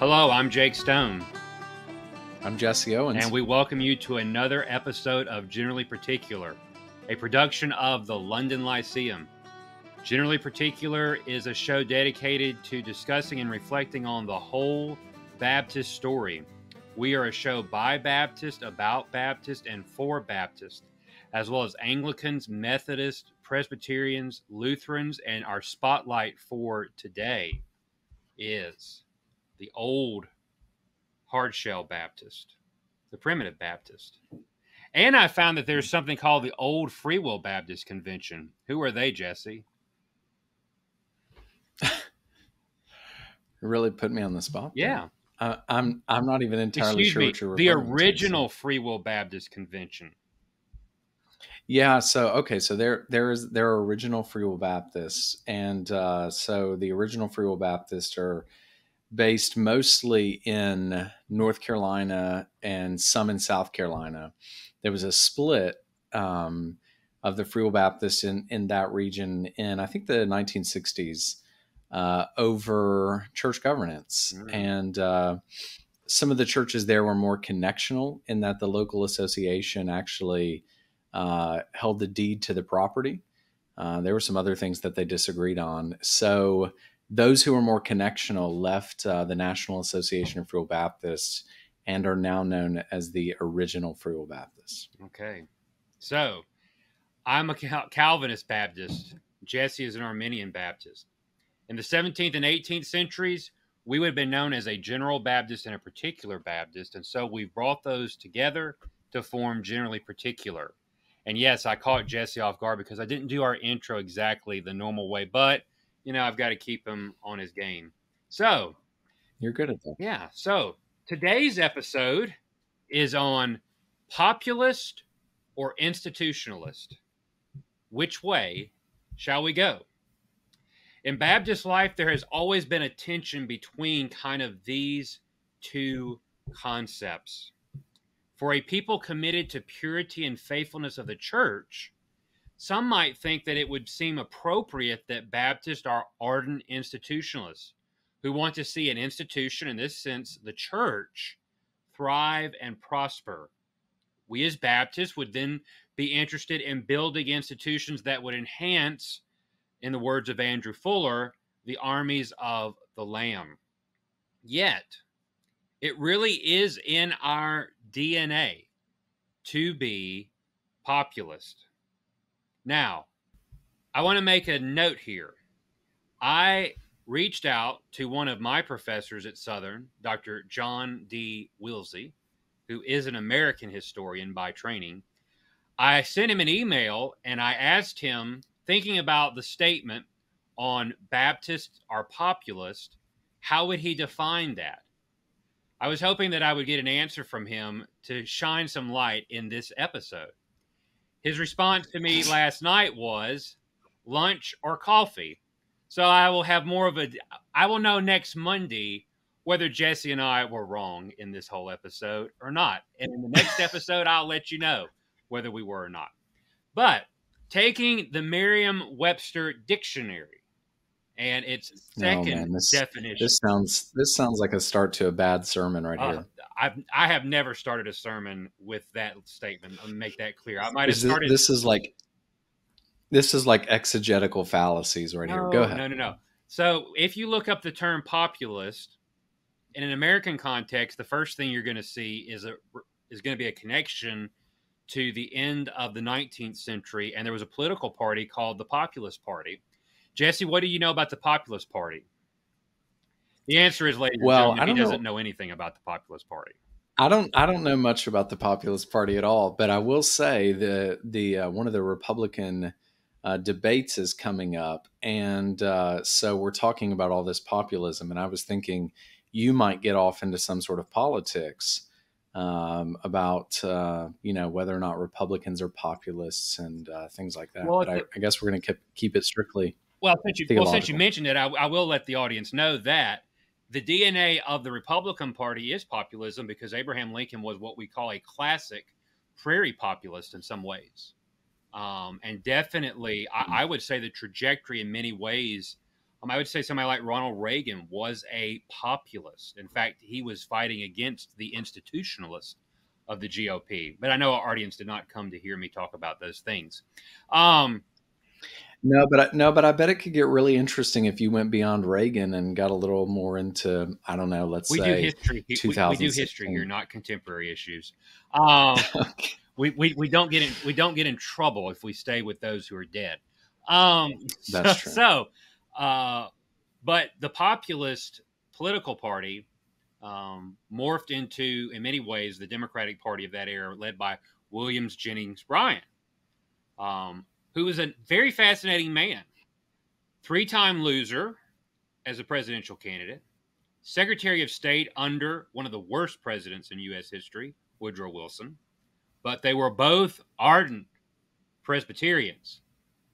Hello, I'm Jake Stone. I'm Jesse Owens. And we welcome you to another episode of Generally Particular, a production of the London Lyceum. Generally Particular is a show dedicated to discussing and reflecting on the whole Baptist story. We are a show by Baptists, about Baptists, and for Baptists, as well as Anglicans, Methodists, Presbyterians, Lutherans, and our spotlight for today is the old hardshell Baptist, the primitive Baptist. And I found that there's something called the Old Free Will Baptist Convention. Who are they, Jesse? Really put me on the spot. Yeah. I'm not even entirely sure what you're referring to. The original Free Will Baptist Convention. Yeah. So there are original Free Will Baptists, and so the original Free Will Baptists are based mostly in North Carolina and some in South Carolina. There was a split of the Free Will Baptists in that region in, I think, the 1960s over church governance. And some of the churches there were more connectional in that the local association actually held the deed to the property. There were some other things that they disagreed on. So those who were more connectional left the National Association of Free Will Baptists and are now known as the original Free Will Baptists. Okay. So I'm a Calvinist Baptist. Jesse is an Arminian Baptist. In the 17th and 18th centuries, we would have been known as a general Baptist and a particular Baptist. And so we've brought those together to form Generally Particular. And yes, I caught Jesse off guard because I didn't do our intro exactly the normal way, but you know, I've got to keep him on his game. So you're good at that. Yeah. So today's episode is on populist or institutionalist. Which way shall we go? In Baptist life, there has always been a tension between kind of these two concepts. For a people committed to purity and faithfulness of the church, some might think that it would seem appropriate that Baptists are ardent institutionalists who want to see an institution, in this sense, the church, thrive and prosper. We as Baptists would then be interested in building institutions that would enhance, in the words of Andrew Fuller, the armies of the Lamb. Yet, it really is in our DNA to be populist. Now, I want to make a note here. I reached out to one of my professors at Southern, Dr. John D. Wilsey, who is an American historian by training. I sent him an email and I asked him, thinking about the statement on Baptists are populist, how would he define that? I was hoping that I would get an answer from him to shine some light in this episode. His response to me last night was lunch or coffee. So I will have I will know next Monday whether Jesse and I were wrong in this whole episode or not. And in the next episode, I'll let you know whether we were or not. But taking the Merriam-Webster dictionary and its second definition. This sounds like a start to a bad sermon right here. I have never started a sermon with that statement. Let me make that clear. I might have started. This is like exegetical fallacies right here. Go ahead. No. So if you look up the term populist in an American context, the first thing you're going to see is going to be a connection to the end of the 19th century, and there was a political party called the Populist Party. Jesse, what do you know about the Populist Party? The answer is, ladies and gentlemen, he doesn't know anything about the Populist Party. I don't know much about the Populist Party at all, but I will say the one of the Republican debates is coming up, and so we're talking about all this populism, and I was thinking you might get off into some sort of politics about whether or not Republicans are populists and things like that. Well, but I guess we're going to keep it strictly. Well, since you mentioned it, I will let the audience know that the DNA of the Republican Party is populism because Abraham Lincoln was what we call a classic prairie populist in some ways. And definitely, I would say the trajectory in many ways I would say somebody like Ronald Reagan was a populist. In fact, he was fighting against the institutionalists of the GOP. But I know our audience did not come to hear me talk about those things. Um, No, but I bet it could get really interesting if you went beyond Reagan and got a little more into, I don't know, let's we do say history. We do history here, 2016. not contemporary issues. Um, Okay, we don't get in trouble if we stay with those who are dead. that's So, true. uh, but the populist political party morphed into, in many ways, the Democratic Party of that era, led by Williams Jennings Bryan, who was a very fascinating man, three-time loser as a presidential candidate, Secretary of State under one of the worst presidents in U.S. history, Woodrow Wilson. But they were both ardent Presbyterians.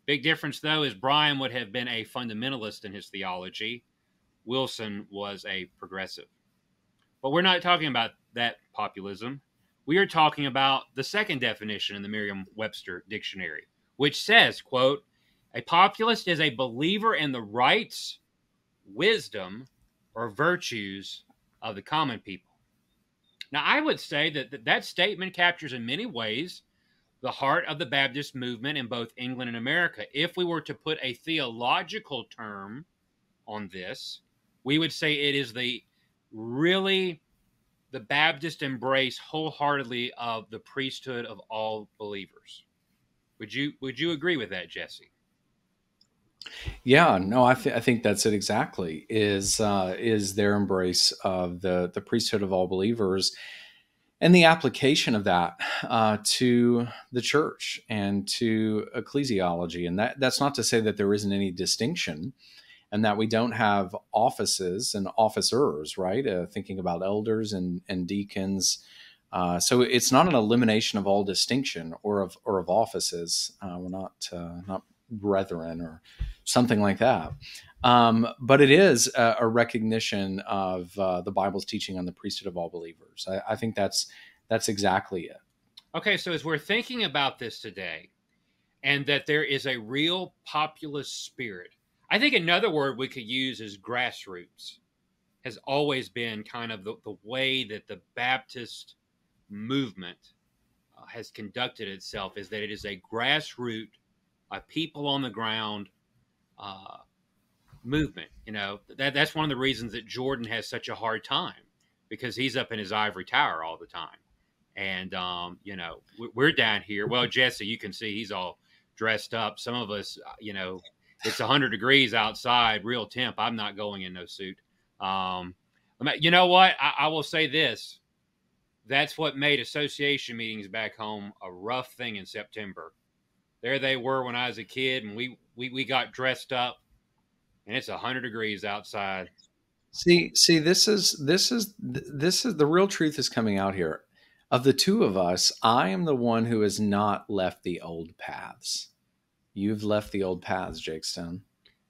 Big difference, though, is Bryan would have been a fundamentalist in his theology. Wilson was a progressive. But we're not talking about that populism. We are talking about the second definition in the Merriam-Webster dictionary, which says, quote, a populist is a believer in the rights, wisdom, or virtues of the common people. Now, I would say that statement captures in many ways the heart of the Baptist movement in both England and America. If we were to put a theological term on this, we would say it is the Baptist embrace wholeheartedly of the priesthood of all believers. Would you agree with that, Jesse? Yeah, no, I think that's it exactly. Is their embrace of the priesthood of all believers and the application of that to the church and to ecclesiology, and that's not to say that there isn't any distinction and that we don't have offices and officers, right? Thinking about elders and deacons. So it's not an elimination of all distinction or of offices. We're not brethren or something like that. But it is a recognition of the Bible's teaching on the priesthood of all believers. I think that's exactly it. Okay, so as we're thinking about this today, and that there is a real populist spirit, I think another word we could use is grassroots. Has always been kind of the way that the Baptist movement has conducted itself, is that it is a grassroots, people on the ground uh, movement. That's one of the reasons that Jordan has such a hard time, because he's up in his ivory tower all the time. And, we're down here. Well, Jesse, you can see he's all dressed up. Some of us, it's 100 degrees outside, real temp. I'm not going in no suit. You know what? I will say this. That's what made association meetings back home a rough thing in September. There they were when I was a kid, and we got dressed up, and it's 100 degrees outside. See, this is the real truth is coming out here. Of the two of us, I am the one who has not left the old paths. You've left the old paths, Jake Stone.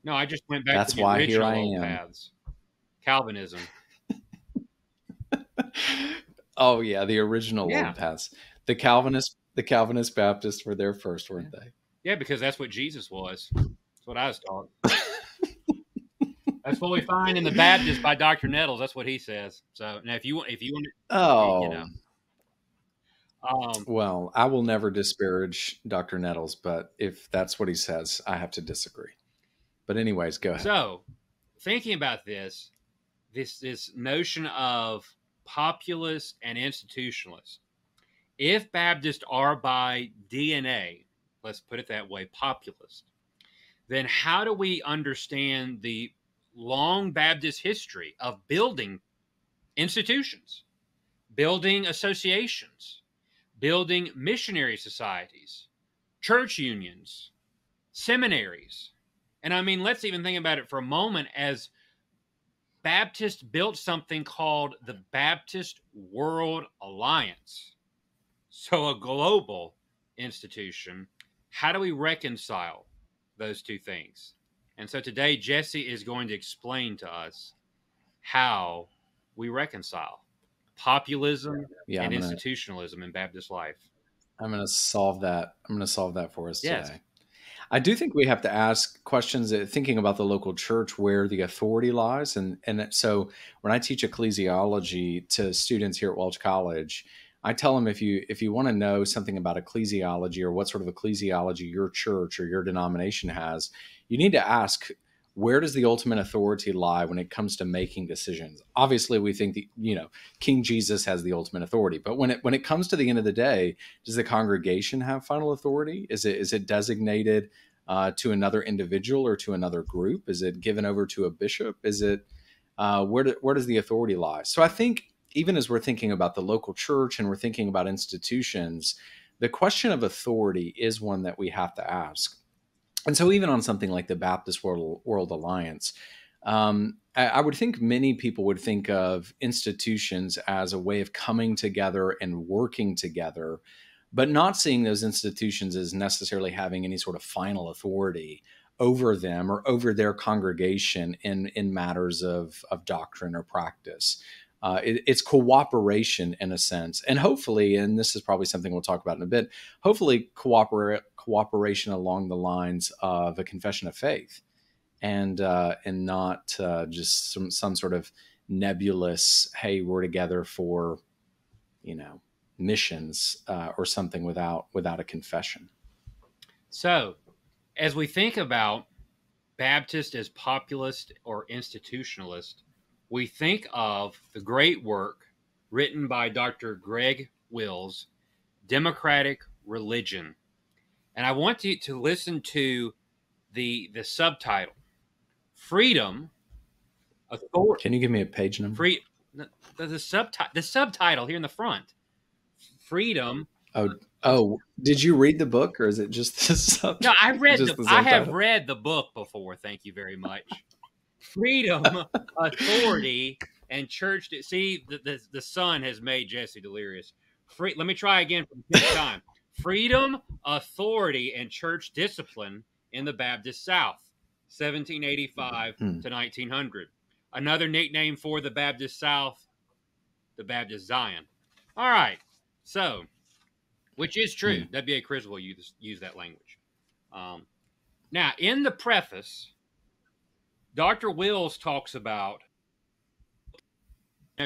No, I just went back to That's the why here original I old am. paths. Calvinism. Oh yeah, the original Yeah. old paths. The Calvinist Baptists were there first, weren't they? Yeah, because that's what Jesus was. That's what I was taught. That's what we find in the Baptist by Dr. Nettles. That's what he says. So now, if you want, Oh, um, well, I will never disparage Dr. Nettles, but if that's what he says, I have to disagree. But anyways, go ahead. so thinking about this notion of populist and institutionalist. If Baptists are by DNA, let's put it that way, populist, then how do we understand the long Baptist history of building institutions, building associations, building missionary societies, church unions, seminaries? And I mean, let's even think about it for a moment as Baptists built something called the Baptist World Alliance. So, a global institution. How do we reconcile those two things? And so today, Jesse is going to explain to us how we reconcile populism Yeah, and institutionalism in Baptist life. I'm gonna solve that. I'm gonna solve that for us Yes. today. I do think we have to ask questions, thinking about the local church, where the authority lies. And so when I teach ecclesiology to students here at Welch College, I tell them, if you want to know something about ecclesiology, or what sort of ecclesiology your church or your denomination has, you need to ask, where does the ultimate authority lie when it comes to making decisions? Obviously, we think King Jesus has the ultimate authority, but when it comes to the end of the day, does the congregation have final authority? Is it designated to another individual or to another group? Is it given over to a bishop? Is it where does the authority lie? So I think, even as we're thinking about the local church and we're thinking about institutions, the question of authority is one that we have to ask. And so, even on something like the Baptist World Alliance, I would think many people would think of institutions as a way of coming together and working together, but not seeing those institutions as necessarily having any sort of final authority over them or over their congregation in matters of doctrine or practice. It's cooperation in a sense, and hopefully, and this is probably something we'll talk about in a bit, hopefully cooperation along the lines of a confession of faith, and not just some sort of nebulous, hey, we're together for missions or something without a confession. So, as we think about Baptist as populist or institutionalist, we think of the great work written by Dr. Greg Wills, Democratic Religion. And I want you to listen to the subtitle, Freedom, Authority. Can you give me a page number? The subtitle here in the front, Freedom. Did you read the book, or is it just the subtitle? No, I have read the book before. Thank you very much. Freedom, authority, and church. See, the sun has made Jesse delirious. Let me try again for the 10th time. Freedom, authority, and church discipline in the Baptist South, 1785 to 1900. Another nickname for the Baptist South, the Baptist Zion. All right, so, which is true. W.A. Criswell used that language. Now, in the preface, Dr. Wills talks about,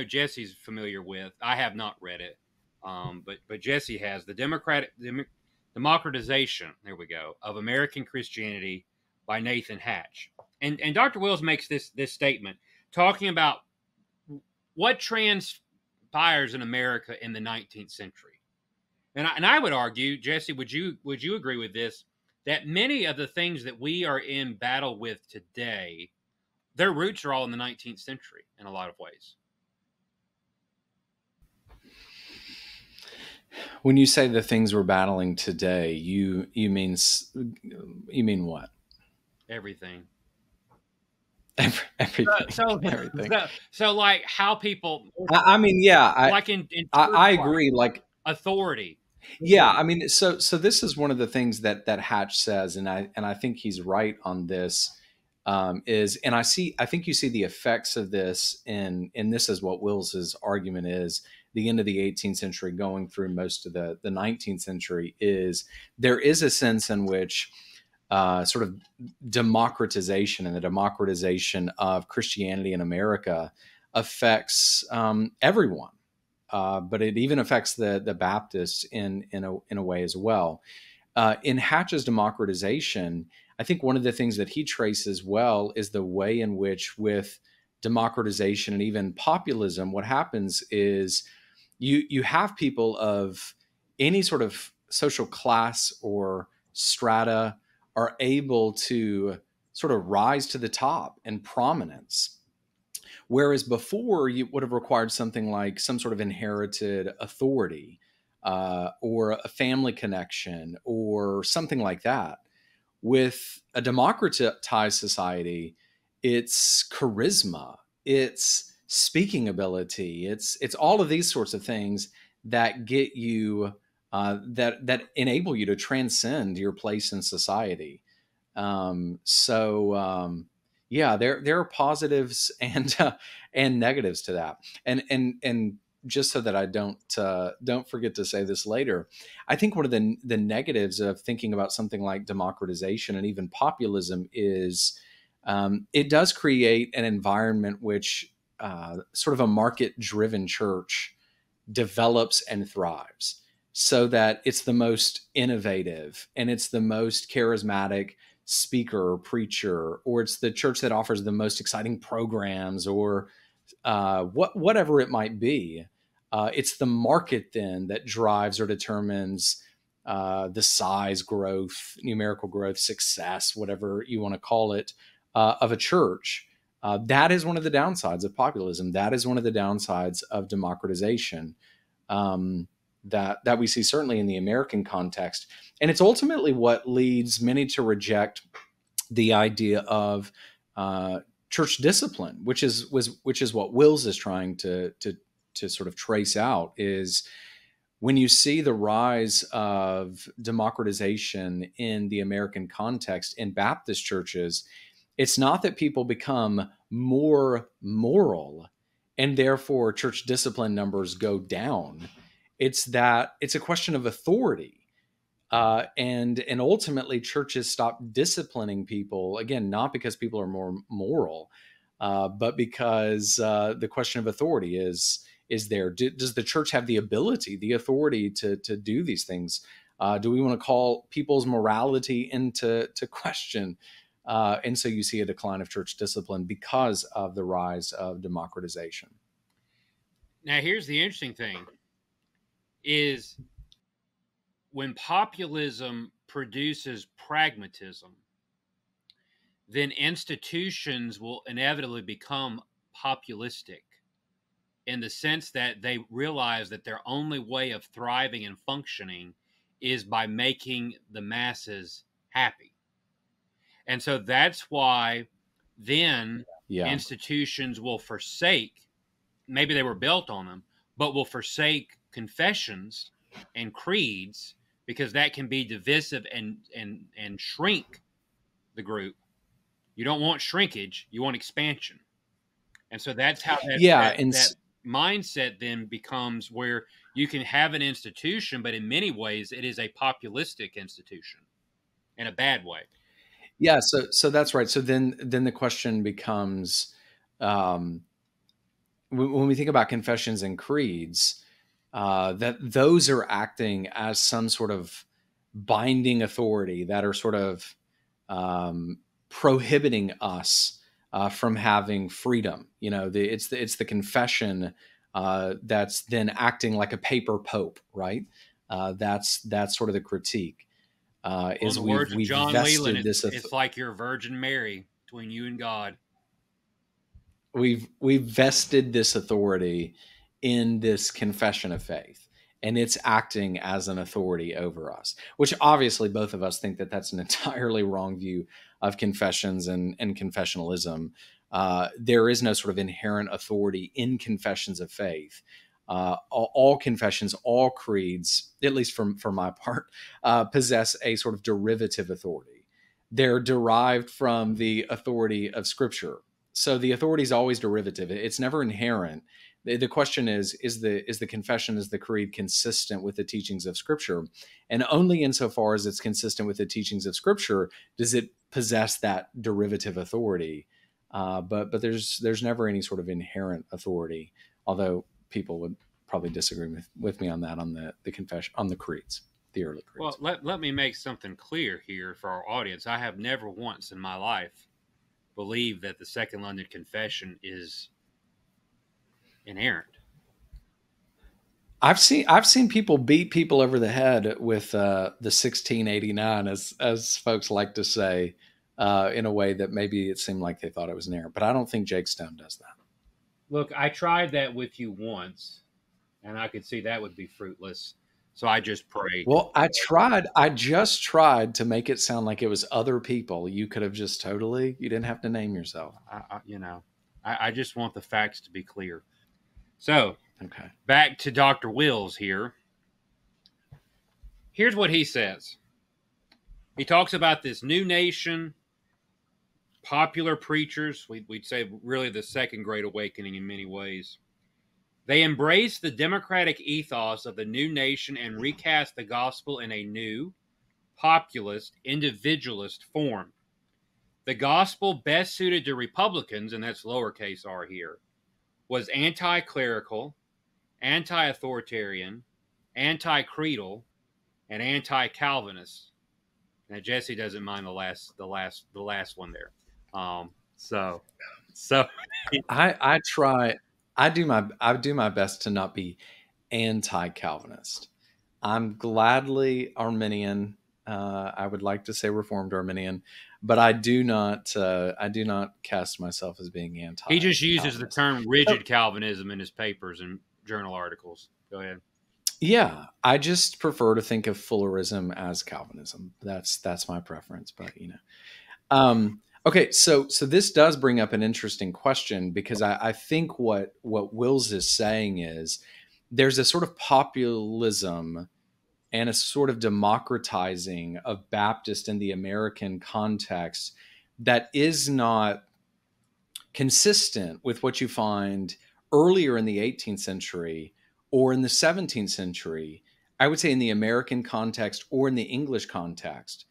Jesse's familiar with. I have not read it, but Jesse has, the democratization. There we go, of American Christianity by Nathan Hatch, and Dr. Wills makes this statement talking about what transpires in America in the 19th century, and I would argue, Jesse, would you agree with this, that many of the things that we are in battle with today, their roots are all in the 19th century in a lot of ways? When you say the things we're battling today, you mean what? Everything. Everything. Everything. So like how people. I mean, yeah. I agree. Like authority. Yeah, I mean, so this is one of the things that Hatch says, and I think he's right on this. I think you see the effects of this and this is what Wills's argument is. The end of the 18th century going through most of the 19th century is there is a sense in which sort of democratization and the democratization of Christianity in America affects everyone. But it even affects the Baptists in a way as well. In Hatch's democratization, I think one of the things that he traces well is the way in which, with democratization and even populism, what happens is you have people of any sort of social class or strata are able to sort of rise to the top in prominence. Whereas before, you would have required something like some sort of inherited authority or a family connection or something like that. With a democratized society, it's charisma, it's speaking ability, it's all of these sorts of things that get you that enable you to transcend your place in society. Yeah, there are positives and negatives to that, and just so that I don't forget to say this later, I think one of the negatives of thinking about something like democratization and even populism is it does create an environment which sort of a market-driven church develops and thrives, so that it's the most innovative and it's the most charismatic speaker or preacher, or it's the church that offers the most exciting programs, or whatever it might be. It's the market then that drives or determines the size, growth, numerical growth, success, whatever you want to call it, of a church. That is one of the downsides of populism. That is one of the downsides of democratization, that we see certainly in the American context, and it's ultimately what leads many to reject the idea of church discipline, which is what Wills is trying to sort of trace out. Is when you see the rise of democratization in the American context in Baptist churches, it's not that people become more moral and therefore church discipline numbers go down. It's that it's a question of authority. And ultimately churches stop disciplining people, again, not because people are more moral, but because the question of authority is there. Does the church have the ability, the authority to do these things? Do we want to call people's morality into question? And so you see a decline of church discipline because of the rise of democratization. Now, here's the interesting thing, is when populism produces pragmatism, then institutions will inevitably become populistic, in the sense that they realize that their only way of thriving and functioning is by making the masses happy. And so that's why then institutions will forsake, maybe they were built on them, but will forsake confessions and creeds, because that can be divisive and shrink the group. You don't want shrinkage, you want expansion. And so that's how that mindset then becomes, where you can have an institution, but in many ways it is a populistic institution in a bad way. Yeah, so that's right. So then the question becomes, when we think about confessions and creeds, that those are acting as some sort of binding authority that are sort of prohibiting us from having freedom. You know, it's the confession that's then acting like a paper pope, right? That's sort of the critique. Is in the words of John Leland, this it's like your Virgin Mary between you and God. We've vested this authority in this confession of faith, and it's acting as an authority over us, which obviously both of us think that that's an entirely wrong view of confessions and confessionalism. There is no sort of inherent authority in confessions of faith. All confessions, all creeds, at least for my part, possess a sort of derivative authority. They're derived from the authority of Scripture. So the authority is always derivative. It's never inherent. The question is the confession, is the creed consistent with the teachings of Scripture? And only insofar as it's consistent with the teachings of Scripture does it possess that derivative authority. But there's never any sort of inherent authority, although people would probably disagree with me on that, on the confession, on the creeds, the early creeds. Well, let me make something clear here for our audience. I have never once in my life believed that the Second London Confession is inerrant. I've seen people beat people over the head with the 1689, as folks like to say, in a way that maybe it seemed like they thought it was inerrant. But I don't think Jake Stone does that. Look, I tried that with you once, and I could see that would be fruitless. So I just prayed. Well, I just tried to make it sound like it was other people. You could have just you didn't have to name yourself. I just want the facts to be clear. So, okay, back to Dr. Wills here. Here's what he says. He talks about this new nation, popular preachers. We'd say really the Second Great Awakening in many ways. They embraced the democratic ethos of the new nation and recast the gospel in a new, populist, individualist form. The gospel best suited to Republicans, and that's lowercase r here, was anti-clerical, anti-authoritarian, anti-creedal, and anti-Calvinist. Now Jesse doesn't mind the last one there. So I try. I do my best to not be anti-Calvinist. I'm gladly Arminian. I would like to say Reformed Arminian, but I do not. I do not cast myself as being he just uses the anti-Calvinist. term rigid Calvinism in his papers and journal articles. Go ahead. Yeah, I just prefer to think of Fullerism as Calvinism. That's my preference, but okay, so this does bring up an interesting question because I think what Wills is saying is there's a sort of populism and a sort of democratizing of Baptist in the American context that is not consistent with what you find earlier in the 18th century or in the 17th century, I would say in the American context or in the English context.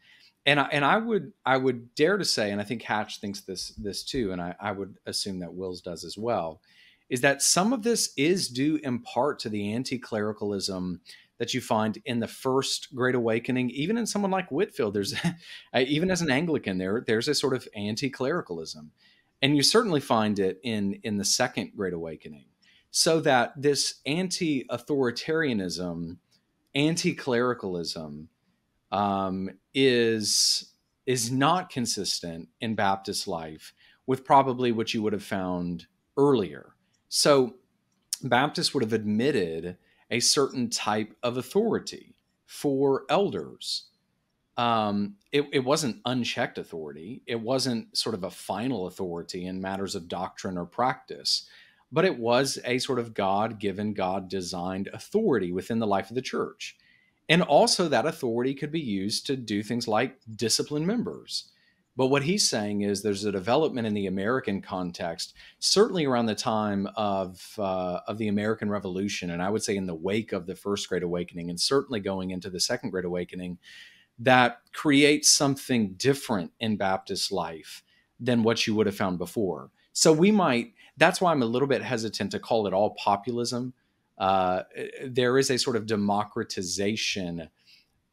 And I would dare to say, and I think Hatch thinks this too, and I would assume that Wills does as well, is that some of this is due in part to the anti-clericalism that you find in the First Great Awakening, even in someone like Whitefield. There's even as an Anglican, there's a sort of anti-clericalism, and you certainly find it in the Second Great Awakening. So that this anti-authoritarianism, anti-clericalism, is not consistent in Baptist life with probably what you would have found earlier. So Baptists would have admitted a certain type of authority for elders. It wasn't unchecked authority. It wasn't sort of a final authority in matters of doctrine or practice, but it was a sort of God-given, God-designed authority within the life of the church. And also that authority could be used to do things like discipline members. But what he's saying is there's a development in the American context, certainly around the time of the American Revolution, and I would say in the wake of the First Great Awakening, and certainly going into the Second Great Awakening, that creates something different in Baptist life than what you would have found before. So that's why I'm a little bit hesitant to call it all populism. There is a sort of democratization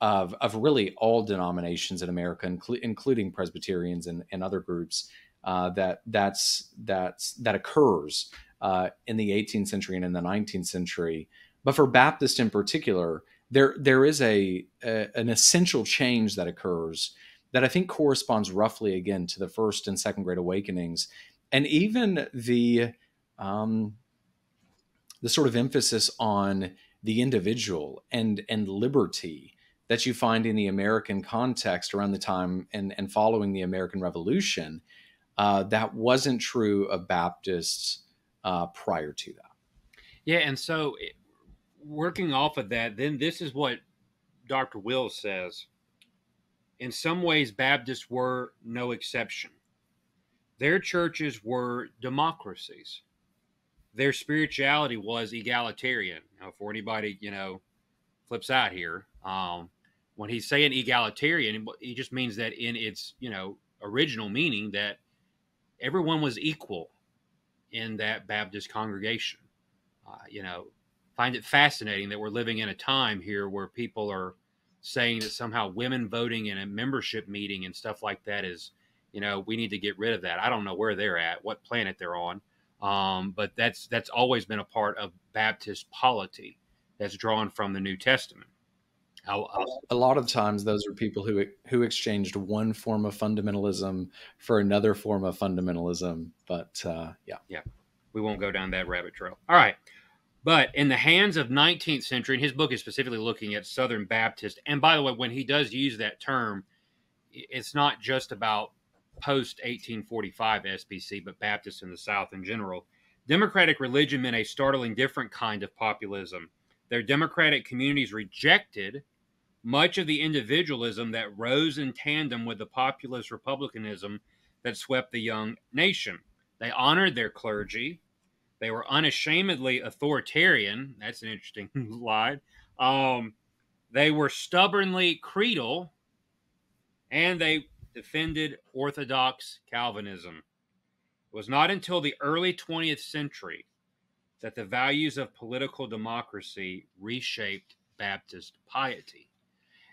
of really all denominations in America, including Presbyterians and other groups, that occurs in the 18th century and in the 19th century. But for Baptists in particular, there is an essential change that occurs that I think corresponds roughly again to the First and Second Great Awakenings, and even the sort of emphasis on the individual and liberty that you find in the American context around the time and following the American Revolution, that wasn't true of Baptists prior to that. Yeah, and so working off of that, then this is what Dr. Wills says. In some ways, Baptists were no exception. Their churches were democracies. Their spirituality was egalitarian. Now, for anybody, flips out here, when he's saying egalitarian, he just means that in its, original meaning that everyone was equal in that Baptist congregation. Find it fascinating that we're living in a time here where people are saying that somehow women voting in a membership meeting and stuff like that is, we need to get rid of that. I don't know where they're at, what planet they're on. But that's always been a part of Baptist polity that's drawn from the New Testament. A lot of times, those are people who exchanged one form of fundamentalism for another form of fundamentalism. But yeah, we won't go down that rabbit trail. All right, but in the hands of 19th century, and his book is specifically looking at Southern Baptist. And by the way, when he does use that term, it's not just about post 1845 SBC, but Baptists in the South in general. Democratic religion meant a startling different kind of populism. Their democratic communities rejected much of the individualism that rose in tandem with the populist republicanism that swept the young nation. They honored their clergy. They were unashamedly authoritarian. That's an interesting line. Um, they were stubbornly creedal, and they defended Orthodox Calvinism. It was not until the early 20th century that the values of political democracy reshaped Baptist piety.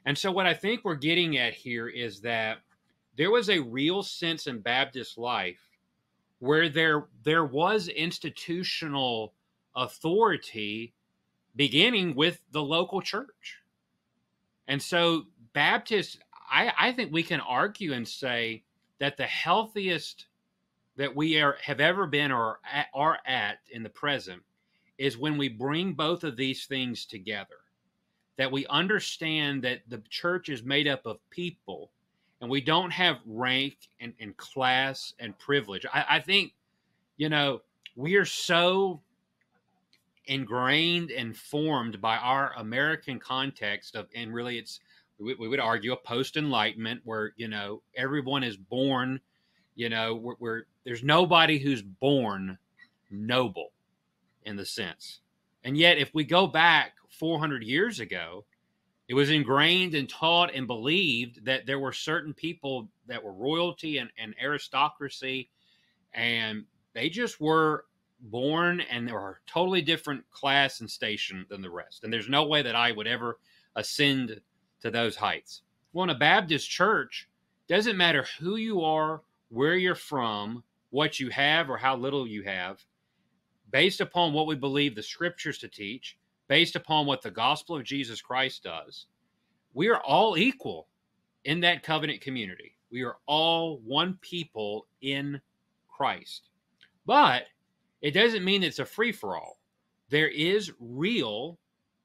And so, what I think we're getting at here is that there was a real sense in Baptist life where there was institutional authority beginning with the local church. And so, Baptists, I think we can argue and say that the healthiest that we have ever been or are at in the present is when we bring both of these things together, that we understand that the church is made up of people and we don't have rank and class and privilege. I think, we are so ingrained and formed by our American context and really we would argue a post-enlightenment where, everyone is born, there's nobody who's born noble in the sense. And yet, if we go back 400 years ago, it was ingrained and taught and believed that there were certain people that were royalty and aristocracy, and they just were born and they were a totally different class and station than the rest. And there's no way that I would ever ascend to those heights. Well, in a Baptist church, doesn't matter who you are, where you're from, what you have or how little you have, based upon what we believe the scriptures to teach, based upon what the gospel of Jesus Christ does, we are all equal in that covenant community. We are all one people in Christ. But it doesn't mean it's a free-for-all. There is real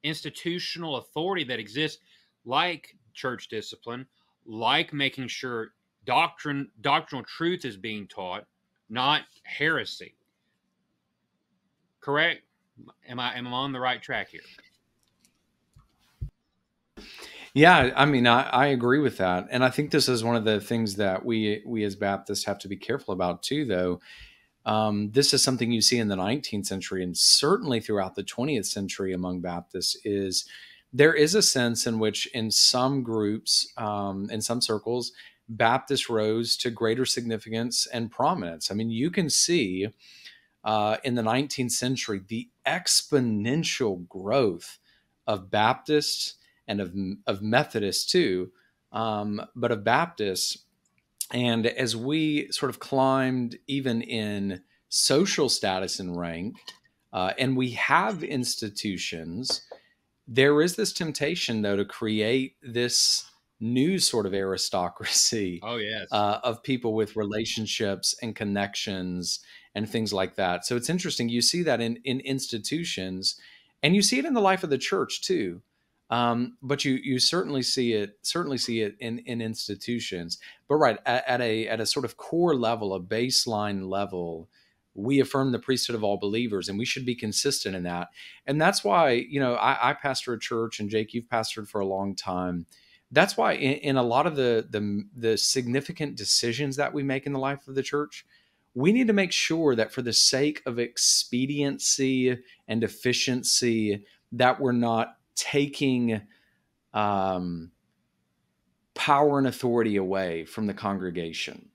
institutional authority that exists, like church discipline, like making sure doctrinal truth is being taught, not heresy. Correct? Am I on the right track here? Yeah, I mean, I agree with that, and I think this is one of the things that we as Baptists have to be careful about too. Though this is something you see in the 19th century, and certainly throughout the 20th century among Baptists, is there is a sense in which, in some groups, in some circles, Baptists rose to greater significance and prominence. I mean, you can see in the 19th century the exponential growth of Baptists and of Methodists too, but of Baptists. And as we sort of climbed even in social status and rank, and we have institutions, there is this temptation, though, to create this new sort of aristocracy. Oh, yes. Of people with relationships and connections and things like that. So it's interesting. You see that in institutions, and you see it in the life of the church too. But you certainly see it in institutions. But right at a sort of core level, a baseline level, we affirm the priesthood of all believers, and we should be consistent in that. And that's why, I pastor a church, and Jake, you've pastored for a long time. That's why in a lot of the significant decisions that we make in the life of the church, we need to make sure that for the sake of expediency and efficiency, that we're not taking power and authority away from the congregation.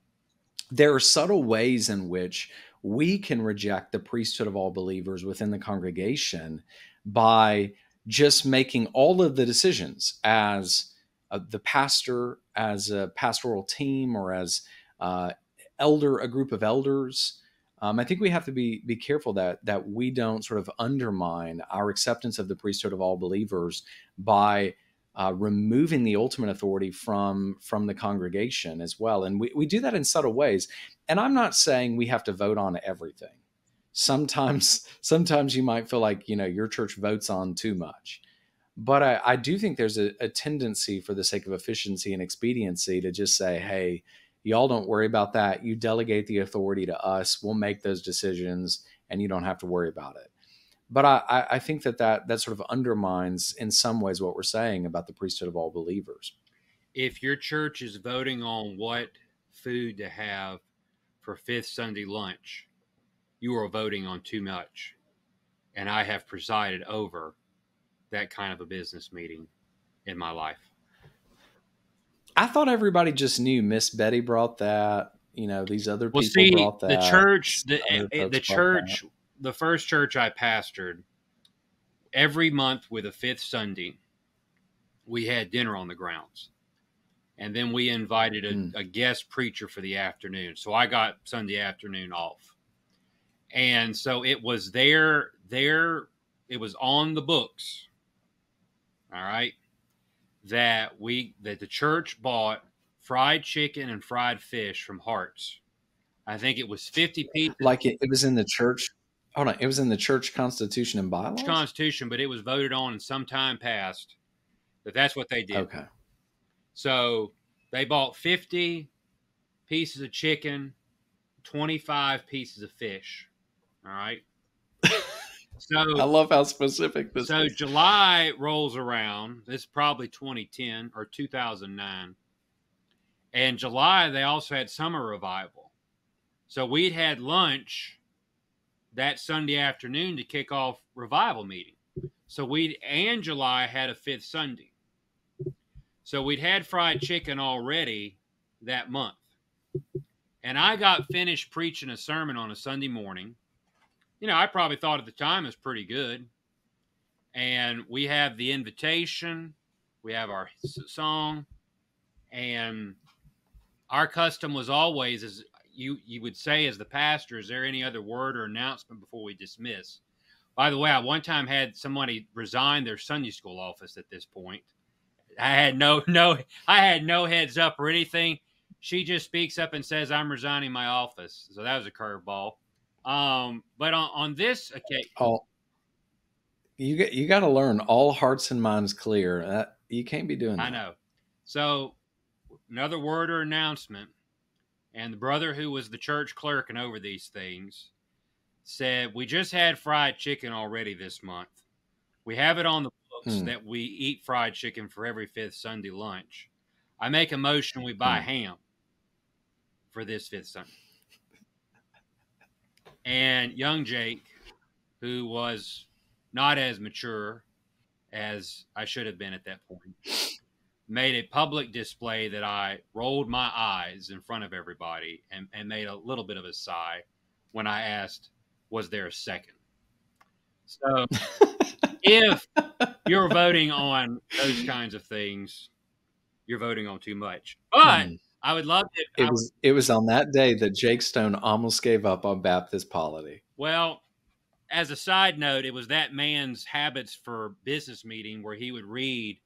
There are subtle ways in which we can reject the priesthood of all believers within the congregation by just making all of the decisions as the pastor, as a pastoral team, or as a group of elders. I think we have to be careful that we don't sort of undermine our acceptance of the priesthood of all believers by removing the ultimate authority from the congregation as well. And we do that in subtle ways. And I'm not saying we have to vote on everything. Sometimes you might feel like, your church votes on too much. But I do think there's a tendency, for the sake of efficiency and expediency, to just say, hey, y'all don't worry about that. You delegate the authority to us. We'll make those decisions, and you don't have to worry about it. But I think that sort of undermines, in some ways, what we're saying about the priesthood of all believers. If your church is voting on what food to have for Fifth Sunday lunch, you are voting on too much. And I have presided over that kind of a business meeting in my life. I thought everybody just knew Miss Betty brought that. These other Well, people see, brought the that. church, Other the folks brought that. church, the first church I pastored, every month with a fifth Sunday, we had dinner on the grounds. And then we invited a guest preacher for the afternoon. So I got Sunday afternoon off. And so it was it was on the books. All right. That the church bought fried chicken and fried fish from Hart's. I think it was 50 pieces. Like it was in the church. Hold on. It was in the church constitution and bylaws? Constitution, but it was voted on in some time past that's what they did. Okay. So they bought 50 pieces of chicken, 25 pieces of fish. All right. So I love how specific this is. So July rolls around. This is probably 2010 or 2009. And July, they also had summer revival. So we'd had lunch that Sunday afternoon to kick off revival meeting. So July had a fifth Sunday. So we'd had fried chicken already that month. And I got finished preaching a sermon on a Sunday morning. I probably thought at the time it was pretty good. And we have the invitation. We have our song. And our custom was always, as you would say as the pastor, is there any other word or announcement before we dismiss? By the way, I one time had somebody resign their Sunday school office at this point. I had no heads up or anything. She just speaks up and says, "I'm resigning my office." So that was a curveball. But on this occasion, you got to learn all hearts and minds clear. You can't be doing that. I know. So another word or announcement, and the brother who was the church clerk and over these things said, "We just had fried chicken already this month. We have it on the books that we eat fried chicken for every fifth Sunday lunch. I make a motion we buy ham for this fifth Sunday." And young Jake, who was not as mature as I should have been at that point, made a public display that I rolled my eyes in front of everybody and made a little bit of a sigh when I asked, was there a second? So if you're voting on those kinds of things, you're voting on too much. But I would love to. It was on that day that Jake Stone almost gave up on Baptist polity. Well, as a side note, it was that man's habits for business meeting where he would read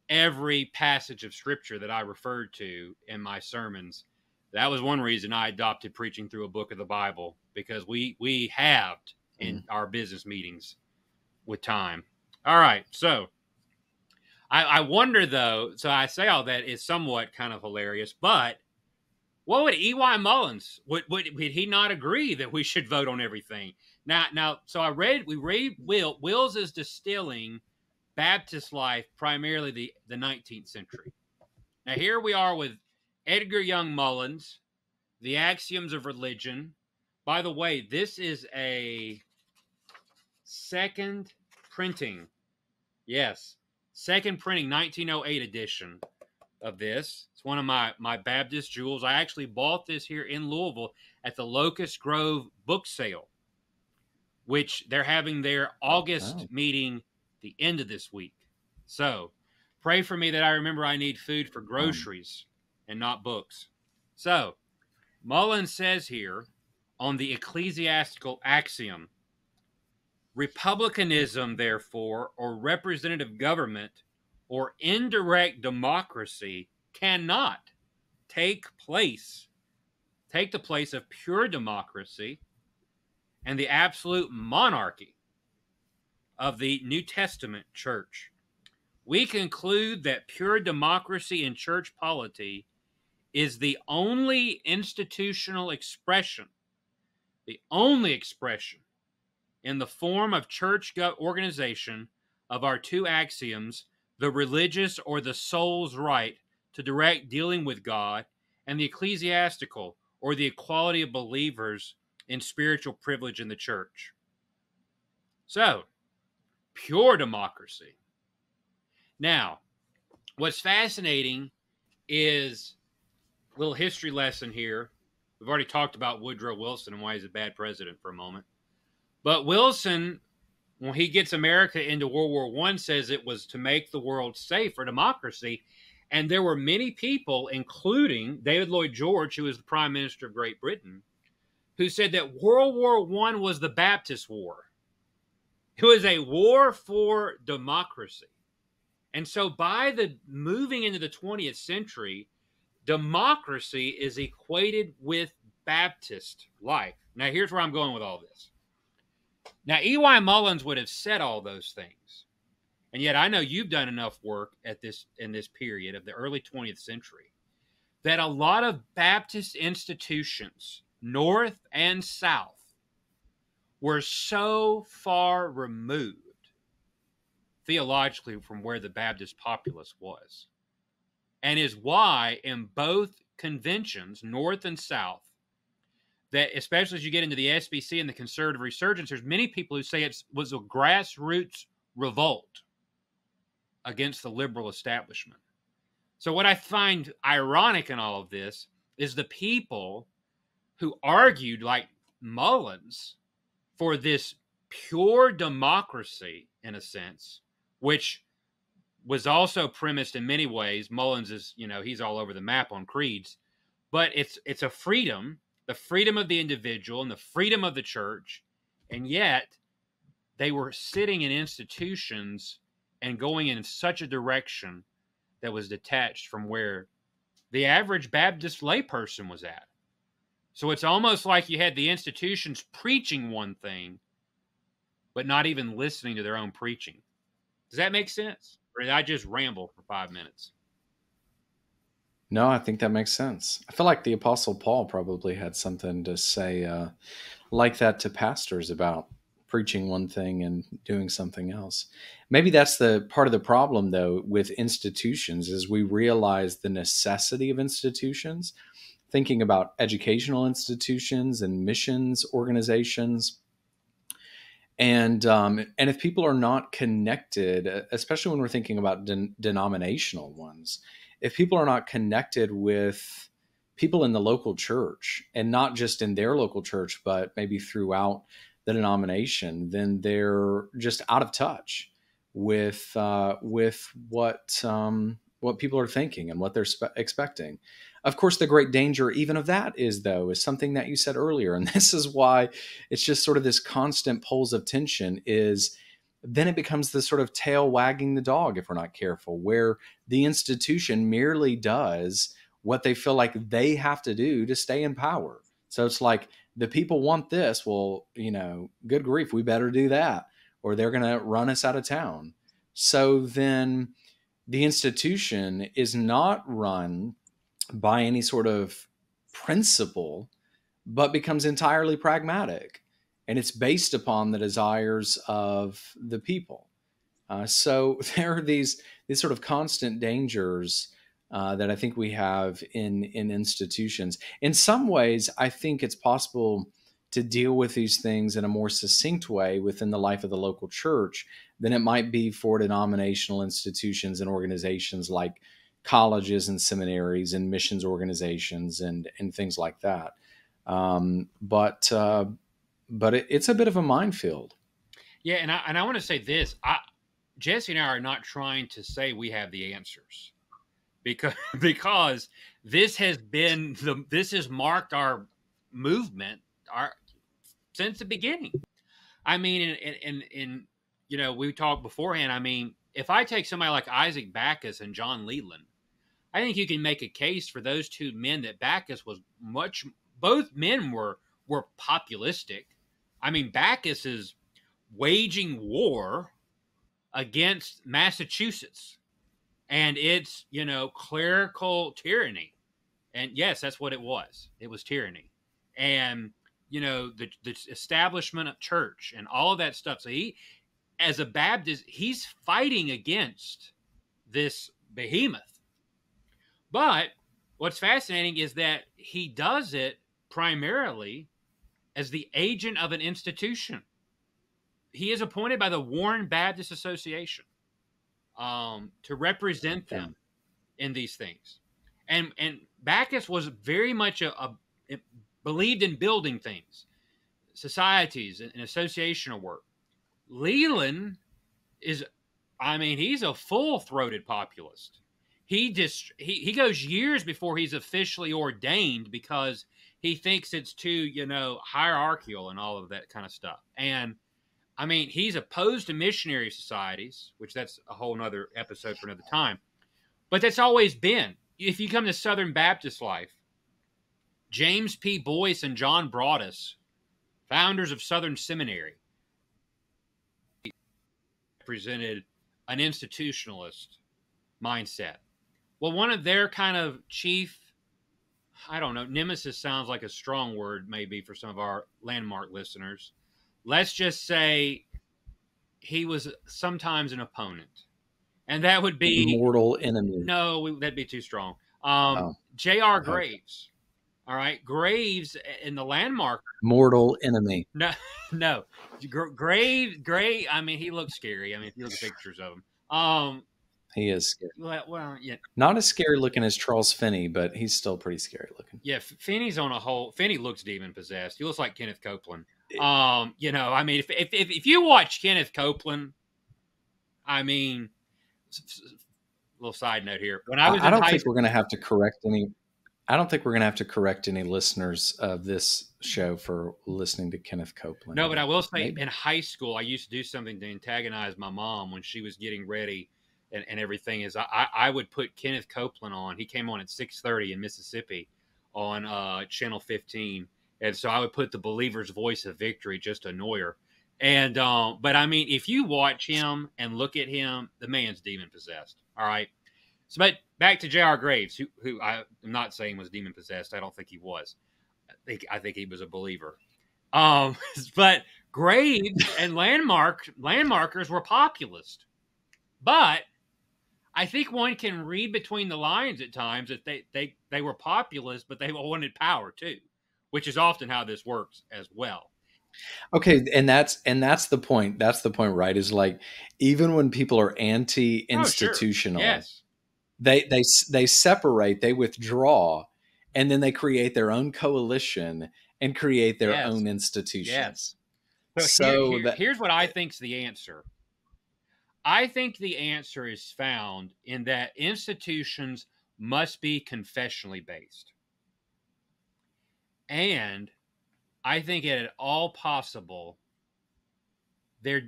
every passage of scripture that I referred to in my sermons. That was one reason I adopted preaching through a book of the Bible, because we halved in our business meetings with time. All right. So I wonder, though, so I say all that is somewhat kind of hilarious, but what would E.Y. Mullins, would he not agree that we should vote on everything? Now, so we read Wills is distilling Baptist life, primarily the 19th century. Now, here we are with Edgar Young Mullins, The Axioms of Religion. By the way, this is a second printing. Yes, second printing, 1908 edition of this. It's one of my Baptist jewels. I actually bought this here in Louisville at the Locust Grove book sale, which they're having their August meeting the end of this week. So pray for me that I remember I need food for groceries and not books. So Mullins says here on the ecclesiastical axiom, republicanism, therefore, or representative government or indirect democracy cannot take the place of pure democracy and the absolute monarchy of the New Testament church. We conclude that pure democracy in church polity is the only institutional expression, in the form of church organization of our two axioms, the religious or the soul's right to direct dealing with God, and the ecclesiastical or the equality of believers in spiritual privilege in the church. So, pure democracy. Now, what's fascinating is a little history lesson here. We've already talked about Woodrow Wilson and why he's a bad president for a moment. But Wilson, when he gets America into World War I, says it was to make the world safe for democracy. And there were many people, including David Lloyd George, who was the Prime Minister of Great Britain, who said that World War I was the Baptist War. It was a war for democracy. And so by the moving into the 20th century, democracy is equated with Baptist life. Now, here's where I'm going with all this. Now, E.Y. Mullins would have said all those things. And yet I know you've done enough work in this period of the early 20th century that a lot of Baptist institutions, North and South, were so far removed theologically from where the Baptist populace was. And is why in both conventions, North and South, that especially as you get into the SBC and the conservative resurgence, there's many people who say it was a grassroots revolt against the liberal establishment. So what I find ironic in all of this is the people who argued, like Mullins, for this pure democracy, in a sense, which was also premised in many ways. Mullins is, he's all over the map on creeds, but it's a freedom, the freedom of the individual and the freedom of the church, and yet they were sitting in institutions and going in such a direction that was detached from where the average Baptist layperson was at. So it's almost like you had the institutions preaching one thing, but not even listening to their own preaching. Does that make sense? Or did I just ramble for 5 minutes? No, I think that makes sense. I feel like the Apostle Paul probably had something to say like that to pastors about preaching one thing and doing something else. Maybe that's the part of the problem, though, with institutions, is we realize the necessity of institutions, thinking about educational institutions and missions organizations. And if people are not connected, especially when we're thinking about denominational ones, if people are not connected with people in the local church, and not just in their local church, but maybe throughout the denomination, then they're just out of touch with what people are thinking and what they're expecting. Of course, the great danger even of that is something that you said earlier, and this is why it's just sort of this constant poles of tension, is then it becomes this sort of tail wagging the dog if we're not careful, where the institution merely does what they feel like they have to do to stay in power. So it's like, the people want this, well, good grief, we better do that, or they're going to run us out of town. So then the institution is not run by any sort of principle, but becomes entirely pragmatic. And it's based upon the desires of the people. So there are these sort of constant dangers that I think we have in institutions. In some ways, I think it's possible to deal with these things in a more succinct way within the life of the local church than it might be for denominational institutions and organizations like colleges and seminaries and missions organizations and things like that. But it's a bit of a minefield. Yeah, and I want to say this. Jesse and I are not trying to say we have the answers, because this has marked our movement since the beginning. I mean, we talked beforehand. I mean, if I take somebody like Isaac Backus and John Leland, I think you can make a case for those two men that Backus was both men were populistic. I mean, Backus is waging war against Massachusetts, and it's, clerical tyranny. And yes, that's what it was. It was tyranny. And, the establishment of church and all of that stuff. So he, as a Baptist, he's fighting against this behemoth. But what's fascinating is that he does it primarily as the agent of an institution. He is appointed by the Warren Baptist Association to represent them in these things. And Backus was very much believed in building things, societies and associational work. Leland is, I mean, he's a full-throated populist. He goes years before he's officially ordained because he thinks it's too, hierarchical and all of that kind of stuff. And I mean, he's opposed to missionary societies, which that's a whole nother episode for another time. But that's always been. If you come to Southern Baptist life, James P. Boyce and John Broadus, founders of Southern Seminary, presented an institutionalist mindset. Well, one of their kind of chief, I don't know, nemesis sounds like a strong word maybe for some of our landmark listeners. Let's just say he was sometimes an opponent. And that would be mortal enemy. No, that'd be too strong. J.R. Graves. All right. Graves in the landmark. Mortal enemy. No. Graves, I mean, he looks scary. I mean, if you look at pictures of him. He is scary. Well, yeah. Not as scary looking as Charles Finney, but he's still pretty scary looking. Yeah, Finney's on a whole. Finney looks demon possessed. He looks like Kenneth Copeland. I mean, if you watch Kenneth Copeland, I mean, little side note here. When I don't think we're going to have to correct any. I don't think we're going to have to correct any listeners of this show for listening to Kenneth Copeland. No, but I will say in high school, I used to do something to antagonize my mom when she was getting ready and everything. Is I would put Kenneth Copeland on. He came on at 6:30 in Mississippi on Channel 15. And so I would put the believer's voice of victory just to annoy her. And, but I mean, if you watch him and look at him, the man's demon possessed. All right. So, but back to J.R. Graves, who I am not saying was demon possessed. I don't think he was. I think he was a believer. But Graves and landmarkers were populist. But I think one can read between the lines at times that they were populist, but they wanted power too, which is often how this works as well. Okay, and that's the point. That's the point, right? Is like even when people are anti-institutional, sure. Yes. they separate, they withdraw, and then they create their own coalition and create their own institutions. Yes. So here's what I think's the answer. I think the answer is found in that institutions must be confessionally based. And I think at all possible, I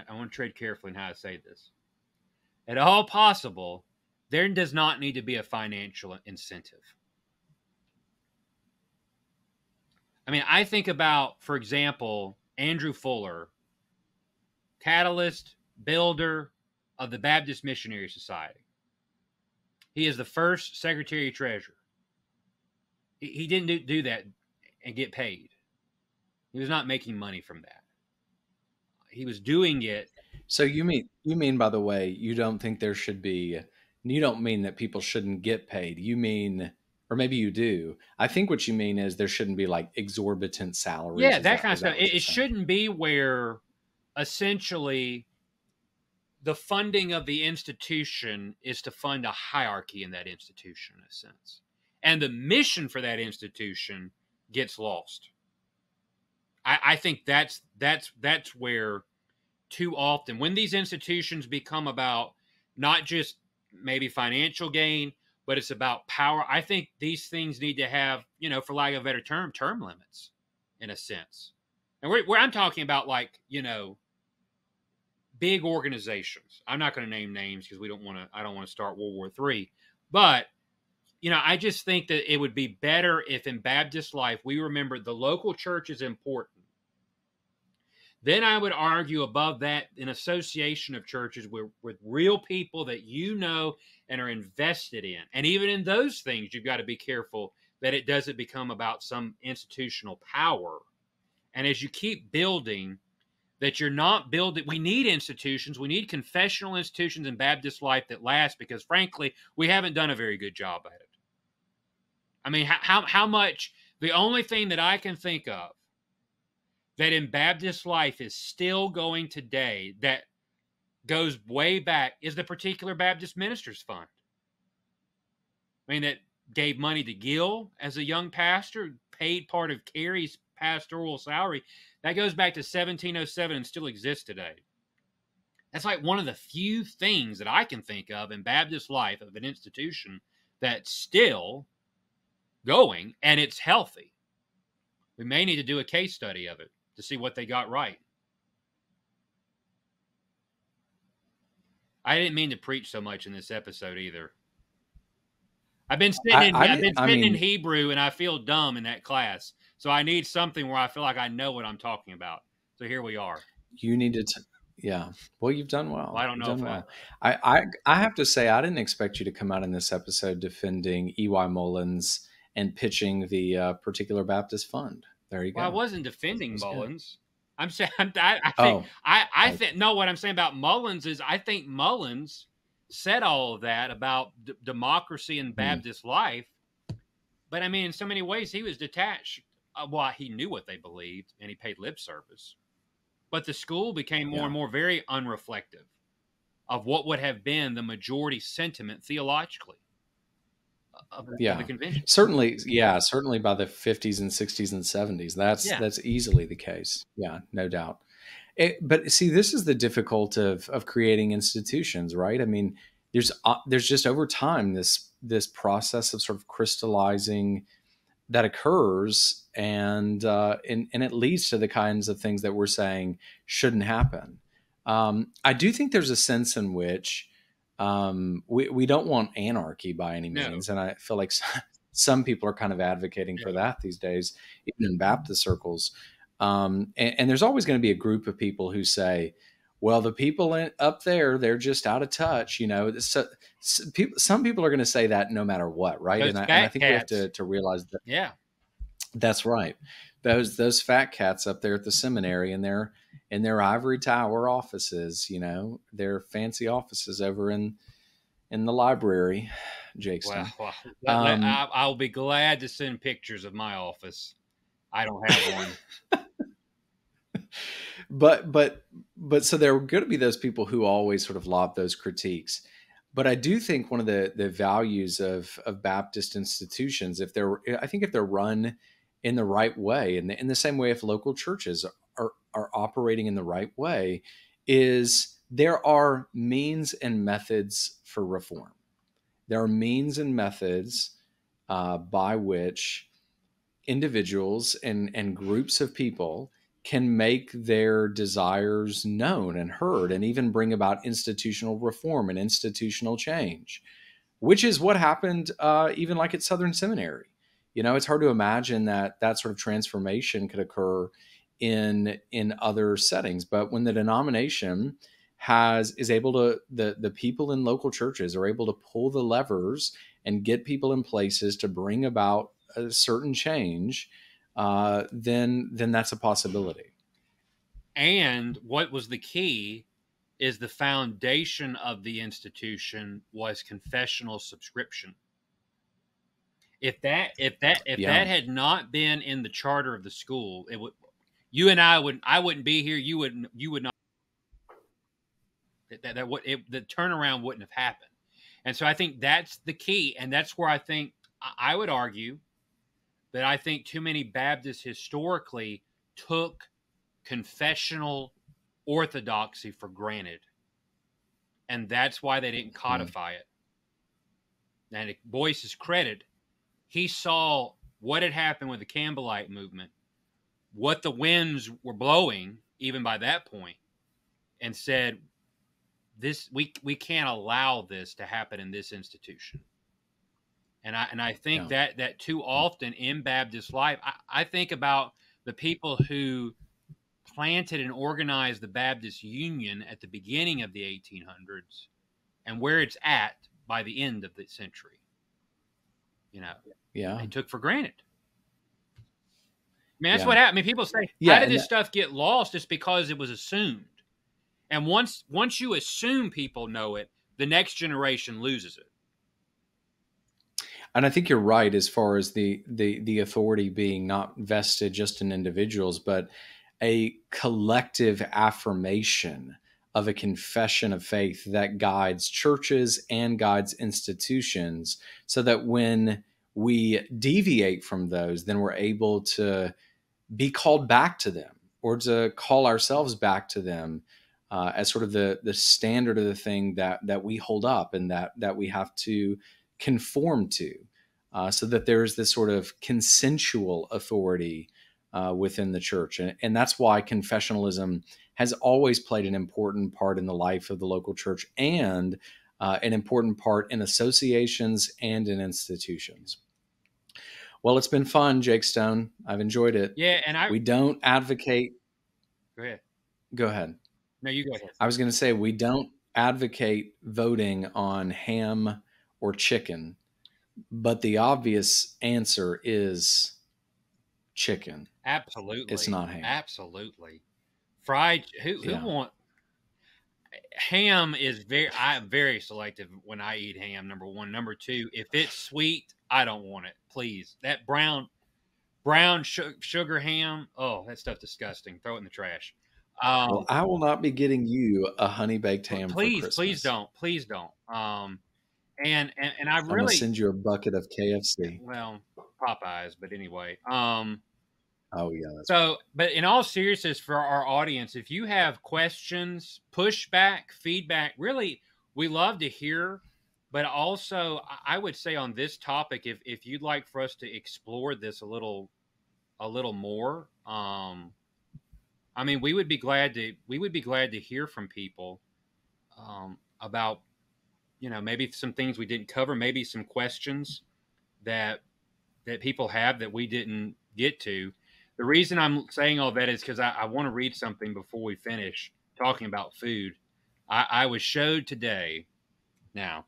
want to tread carefully in how I say this. At all possible, there does not need to be a financial incentive. I mean, I think about, for example, Andrew Fuller, catalyst, builder of the Baptist Missionary Society. He is the first secretary-treasurer. He didn't do that and get paid. He was not making money from that. He was doing it. So you mean, by the way, you don't think there should be, you don't mean that people shouldn't get paid. You mean, or maybe you do. I think what you mean is there shouldn't be like exorbitant salaries. Yeah, that kind of stuff. It shouldn't be where essentially the funding of the institution is to fund a hierarchy in that institution, in a sense. And the mission for that institution gets lost. I think that's where too often, when these institutions become about not just maybe financial gain, but it's about power, I think these things need to have, for lack of a better term limits, in a sense. And where I'm talking about, like, big organizations. I'm not going to name names because I don't want to start World War III. But, I just think that it would be better if in Baptist life we remember the local church is important. Then I would argue above that an association of churches with real people that and are invested in. And even in those things, you've got to be careful that it doesn't become about some institutional power. And as you keep building, that you're not building, we need institutions, we need confessional institutions in Baptist life that last, because frankly, we haven't done a very good job at it. I mean, how much, the only thing that I can think of that in Baptist life is still going today, that goes way back, is the Particular Baptist Ministers Fund. I mean, that gave money to Gill as a young pastor, paid part of Carey's pastoral salary. That goes back to 1707 and still exists today. That's like one of the few things that I can think of in Baptist life of an institution that's still going, and it's healthy. We may need to do a case study of it to see what they got right. I didn't mean to preach so much in this episode either. I've been sitting in Hebrew, and I feel dumb in that class. So I need something where I feel like I know what I'm talking about. So here we are. You need to, yeah. Well, you've done well. Well, I don't know if well. I have to say, I didn't expect you to come out in this episode defending E.Y. Mullins and pitching the Particular Baptist Fund. There you go. Well, I wasn't defending Mullins. Good. I'm saying I think no. What I'm saying about Mullins is I think Mullins said all of that about democracy and Baptist life, but I mean, in so many ways, he was detached. Well, he knew what they believed, and he paid lip service. But the school became more and more very unreflective of what would have been the majority sentiment theologically of the convention. Certainly by the 50s and 60s and 70s. That's easily the case. Yeah, no doubt. But see, this is the difficult of creating institutions, right? I mean, there's just over time this process of sort of crystallizing that occurs, and it leads to the kinds of things that we're saying shouldn't happen. I do think there's a sense in which we don't want anarchy by any means, and I feel like some people are kind of advocating for that these days, even in Baptist circles. And there's always going to be a group of people who say, well, the people up there, they're just out of touch. You know, some people are going to say that no matter what, right? And I think we have to realize that. Yeah, that's right. Those fat cats up there at the seminary in their ivory tower offices, you know, their fancy offices over in the library, Jakeston. Well, I'll be glad to send pictures of my office. I don't have one. But so there are going to be those people who always sort of lob those critiques. But I do think one of the values of Baptist institutions, if they're run in the right way, and in the same way if local churches are operating in the right way, is there are means and methods for reform. There are means and methods by which individuals and groups of people can make their desires known and heard, and even bring about institutional reform and institutional change, which is what happened even like at Southern Seminary. You know, it's hard to imagine that sort of transformation could occur in other settings. But when the denomination is able to, the people in local churches are able to pull the levers and get people in places to bring about a certain change, then that's a possibility. And what was the key is the foundation of the institution was confessional subscription. If that had not been in the charter of the school, it would. You and I wouldn't be here. You would not. The turnaround wouldn't have happened. And so I think that's the key, and that's where I would argue that I think too many Baptists historically took confessional orthodoxy for granted. And that's why they didn't codify it. And to Boyce's credit, he saw what had happened with the Campbellite movement, what the winds were blowing, even by that point, and said, we can't allow this to happen in this institution. And I think that too often in Baptist life, I think about the people who planted and organized the Baptist Union at the beginning of the 1800s and where it's at by the end of the century. You know, they took for granted. I mean, that's what happened. I mean, people say, how did this stuff get lost? It's because it was assumed. And once you assume people know it, the next generation loses it. And I think you're right as far as the authority being not vested just in individuals, but a collective affirmation of a confession of faith that guides churches and guides institutions, so that when we deviate from those, then we're able to be called back to them, or to call ourselves back to them, as sort of the standard of the thing that we hold up and that we have to conform to, so that there is this sort of consensual authority within the church. And that's why confessionalism has always played an important part in the life of the local church, and an important part in associations and in institutions. Well, it's been fun, Jake Stone. I've enjoyed it. Yeah, and We don't advocate. Go ahead. Go ahead. No, you go ahead. I was going to say, we don't advocate voting on ham or chicken, but the obvious answer is chicken. Absolutely. It's not ham. Absolutely. Fried. Who want ham? Is I'm very selective when I eat ham. Number one. Number two, if it's sweet, I don't want it. Please, that brown sugar ham. Oh, that stuff's disgusting. Throw it in the trash. Well, I will not be getting you a honey baked ham for Christmas. Please don't. And I I'm gonna send you a bucket of KFC. Well, Popeyes, but anyway. Oh yeah. So, but in all seriousness, for our audience, if you have questions, pushback, feedback, really, we love to hear. But also, I would say on this topic, if you'd like for us to explore this a little more, I mean, we would be glad to hear from people about, maybe some things we didn't cover, maybe some questions that people have that we didn't get to. The reason I'm saying all that is because I want to read something before we finish talking about food. I was showed today. Now,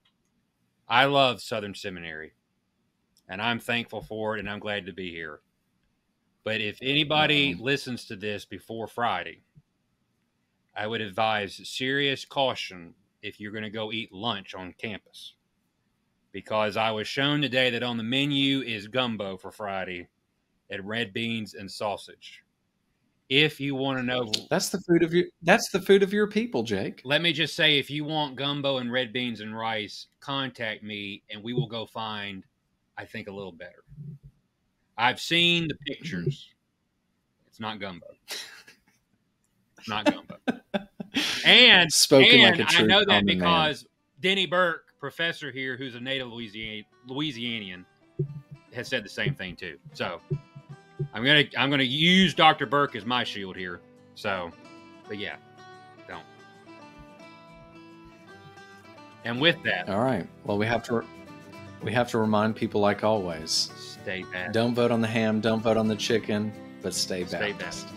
I love Southern Seminary, and I'm thankful for it, and I'm glad to be here. But if anybody listens to this before Friday, I would advise serious caution if you're going to go eat lunch on campus. Because I was shown today that on the menu is gumbo for Friday and red beans and sausage. If you want to know, that's the food of your people, Jake. Let me just say, if you want gumbo and red beans and rice, contact me and we will go find, I think, a little better. I've seen the pictures. It's not gumbo. It's not gumbo. And like a true I know that common because man. Denny Burke, professor here, who's a native Louisianian, has said the same thing too. So I'm gonna use Dr. Burke as my shield here. So, but yeah, don't. And with that, all right. Well, we have to remind people, like always, stay Baptist. Don't vote on the ham. Don't vote on the chicken. But stay Baptist. Stay Baptist.